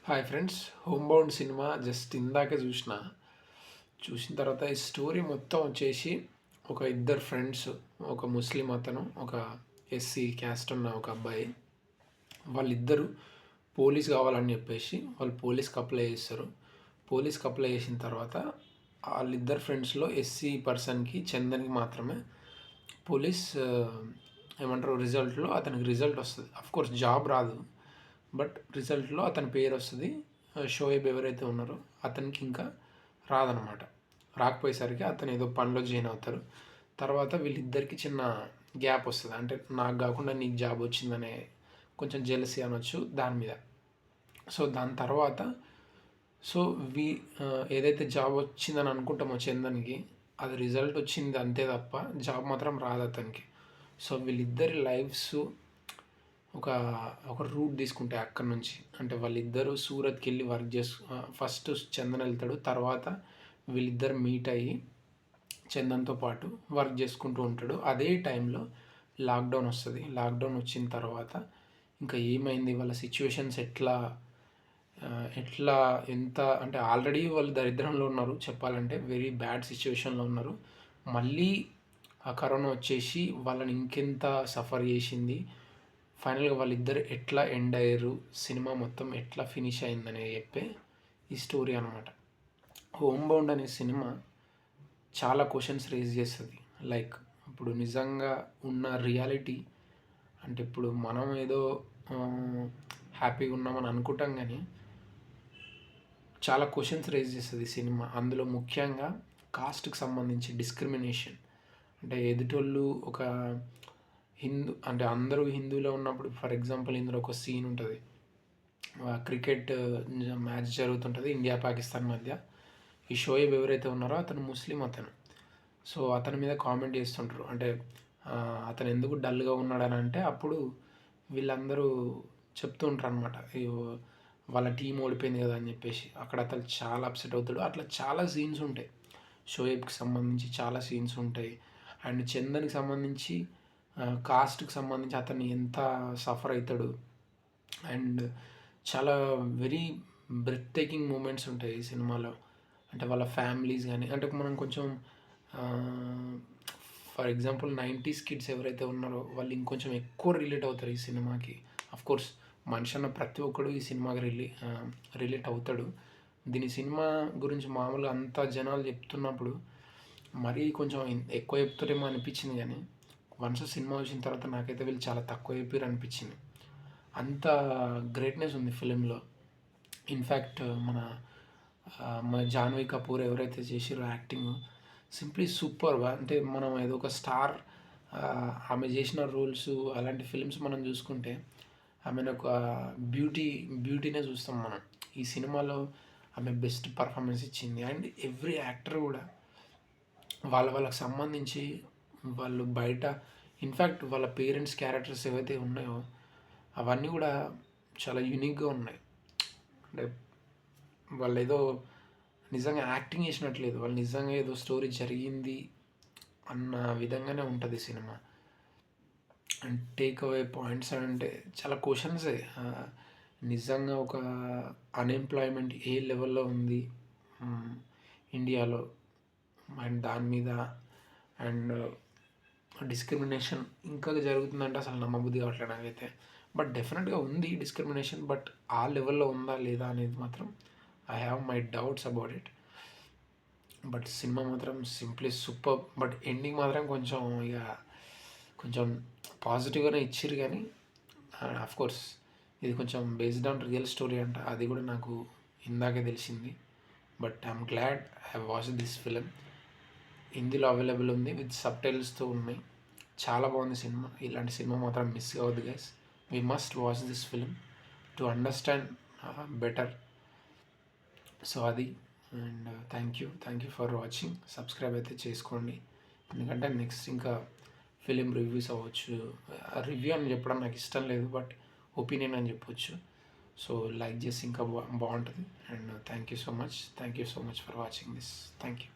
Hi friends, home bound cinema just ఇందాకే చూసిన తర్వాత ఈ స్టోరీ మొత్తం వచ్చేసి ఒక ఇద్దరు ఫ్రెండ్స్, ఒక ముస్లిం అతను, ఒక ఎస్సీ క్యాస్ట్ ఉన్న ఒక అబ్బాయి. వాళ్ళిద్దరూ పోలీస్ కావాలని చెప్పేసి వాళ్ళు పోలీస్కి అప్లై చేస్తారు. పోలీస్కి అప్లై చేసిన తర్వాత వాళ్ళిద్దరు ఫ్రెండ్స్లో ఎస్సీ పర్సన్కి, చందన్కి మాత్రమే పోలీస్ ఏమంటారు రిజల్ట్లో అతనికి రిజల్ట్ వస్తుంది. అఫ్కోర్స్ జాబ్ రాదు, బట్ రిజల్ట్లో అతని పేరు వస్తుంది. షోయబ్ ఎవరైతే ఉన్నారో అతనికి ఇంకా రాదనమాట. రాకపోయేసరికి అతను ఏదో పనిలో జాయిన్ అవుతారు. తర్వాత వీళ్ళిద్దరికి చిన్న గ్యాప్ వస్తుంది. అంటే నాకు కాకుండా నీకు జాబ్ వచ్చిందనే కొంచెం జెలసీ అనొచ్చు దాని మీద. సో దాని తర్వాత ఏదైతే జాబ్ వచ్చిందని అనుకుంటామో చందన్కి, అది రిజల్ట్ వచ్చింది అంతే తప్ప జాబ్ మాత్రం రాదు అతనికి. సో వీళ్ళిద్దరి లైఫ్స్ ఒక ఒక రూట్ తీసుకుంటే అక్కడి నుంచి, అంటే వాళ్ళిద్దరూ సూరత్కి వెళ్ళి వర్క్ ఫస్ట్ చందన్ వెళ్తాడు. తర్వాత వీళ్ళిద్దరు మీట్ అయ్యి చందన్తో పాటు వర్క్ చేసుకుంటూ ఉంటాడు. అదే టైంలో లాక్డౌన్ వస్తుంది. లాక్డౌన్ వచ్చిన తర్వాత ఇంకా ఏమైంది, వాళ్ళ సిచ్యువేషన్స్ ఎట్లా ఎంత అంటే ఆల్రెడీ వాళ్ళు దరిద్రంలో ఉన్నారు, చెప్పాలంటే వెరీ బ్యాడ్ సిచ్యువేషన్లో ఉన్నారు. మళ్ళీ ఆ కరోనా వచ్చేసి వాళ్ళని ఇంకెంత సఫర్ చేసింది. ఫైనల్గా వాళ్ళిద్దరు ఎట్లా ఎండ్ అయ్యారు, సినిమా మొత్తం ఎట్లా ఫినిష్ అయిందనే చెప్పే ఈ స్టోరీ అనమాట. హోమ్ బౌండ్ అనే సినిమా చాలా క్వశ్చన్స్ రేజ్ చేస్తుంది. లైక్ ఇప్పుడు నిజంగా ఉన్న రియాలిటీ, అంటే ఇప్పుడు మనం ఏదో హ్యాపీగా ఉన్నామని అనుకుంటాం, కానీ చాలా క్వశ్చన్స్ రేజ్ చేస్తుంది సినిమా. అందులో ముఖ్యంగా కాస్ట్కి సంబంధించి డిస్క్రిమినేషన్. అంటే ఎదుటోళ్ళు ఒక అంటే అందరూ హిందువులో ఉన్నప్పుడు, ఫర్ ఎగ్జాంపుల్ ఇందులో ఒక సీన్ ఉంటుంది. క్రికెట్ మ్యాచ్ జరుగుతుంటుంది ఇండియా పాకిస్తాన్ మధ్య. ఈ షోయబ్ ఎవరైతే ఉన్నారో అతను ముస్లిం అతను. సో అతని మీద కామెంట్ చేస్తుంటారు. అంటే అతను ఎందుకు డల్గా ఉన్నాడని అంటే, అప్పుడు వీళ్ళందరూ చెప్తూ ఉంటారు అనమాట, వాళ్ళ టీం ఓడిపోయింది కదా అని చెప్పేసి. అక్కడ అతను చాలా అప్సెట్ అవుతాడు. అట్లా చాలా సీన్స్ ఉంటాయి. షోయబ్కి సంబంధించి చాలా సీన్స్ ఉంటాయి. అండ్ చందన్కి సంబంధించి కాస్ట్కి సంబంధించి అతన్ని ఎంత సఫర్ అవుతాడు. అండ్ చాలా వెరీ బ్రెత్ టేకింగ్ మూమెంట్స్ ఉంటాయి ఈ సినిమాలో. అంటే వాళ్ళ ఫ్యామిలీస్ కానీ, అంటే మనం కొంచెం ఫర్ ఎగ్జాంపుల్ 90s కిడ్స్ ఎవరైతే ఉన్నారో వాళ్ళు ఇంకొంచెం ఎక్కువ రిలేట్ అవుతారు ఈ సినిమాకి. అఫ్కోర్స్ మనిషి అన్న ప్రతి ఒక్కడు ఈ సినిమాకి రిలేట్ అవుతాడు. దీని సినిమా గురించి మామూలుగా అంత జనాలు చెప్తున్నప్పుడు మరీ కొంచెం ఎక్కువ చెప్తారేమో అనిపించింది, కానీ వన్స్ సినిమా వచ్చిన తర్వాత నాకైతే వీళ్ళు చాలా తక్కువ చెప్పారు అనిపించింది. అంత గ్రేట్నెస్ ఉంది ఫిలింలో. ఇన్ఫ్యాక్ట్ మన జాన్వీ కపూర్ ఎవరైతే చేసిరో యాక్టింగ్ సింప్లీ సూపర్. అంటే మనం ఏదో ఒక స్టార్, ఆమె చేసిన రోల్స్ అలాంటి ఫిలిమ్స్ మనం చూసుకుంటే ఆమెను ఒక బ్యూటీనే చూస్తాం మనం. ఈ సినిమాలో ఆమె బెస్ట్ పర్ఫార్మెన్స్ ఇచ్చింది. అండ్ ఎవ్రీ యాక్టర్ కూడా వాళ్ళకి సంబంధించి వాళ్ళు బయట, ఇన్ఫ్యాక్ట్ వాళ్ళ పేరెంట్స్ క్యారెక్టర్స్ ఏవైతే ఉన్నాయో అవన్నీ కూడా చాలా యూనిక్గా ఉన్నాయి. అంటే వాళ్ళు ఏదో నిజంగా యాక్టింగ్ చేసినట్లేదు, వాళ్ళు నిజంగా ఏదో స్టోరీ జరిగింది అన్న విధంగానే ఉంటుంది cinema. And take away points అంటే చాలా క్వశ్చన్సే. నిజంగా ఒక అన్ఎంప్లాయ్మెంట్ ఏ లెవెల్లో ఉంది ఇండియాలో, అండ్ దాని మీద అండ్ డిస్క్రిమినేషన్ ఇంకా జరుగుతుందంటే అసలు నమ్మబుద్ధి కావట్లేదు నాకైతే. బట్ డెఫినెట్గా ఉంది డిస్క్రిమినేషన్, బట్ ఆ లెవెల్లో ఉందా లేదా అనేది మాత్రం I have my doubts about it. But cinema మాత్రం సింప్లీ సూపర్. బట్ ఎండింగ్ మాత్రం కొంచెం పాజిటివ్గానే ఇచ్చిర్రు, కానీ కోర్స్ ఇది కొంచెం బేస్డ్ ఆన్ రియల్ స్టోరీ అంట, అది కూడా నాకు ఇందాకే తెలిసింది. But I'm glad I watch this film. హిందీలో అవైలబుల్ ఉంది, విత్ సబ్టైటిల్స్తో ఉన్నాయి. చాలా బాగుంది సినిమా. ఇలాంటి సినిమా మాత్రం మిస్ అవ్వద్దు guys. We must watch this film to understand better. So అది. And thank you for watching. Subscribe అయితే చేసుకోండి, ఎందుకంటే నెక్స్ట్ ఇంకా ఫిలిం రివ్యూస్ అవ్వచ్చు. రివ్యూ అని చెప్పడం నాకు ఇష్టం లేదు, బట్ ఒపీనియన్ అని చెప్పొచ్చు. సో లైక్ చేసి ఇంకా బాగుంటుంది. And thank you so much for watching this. Thank you.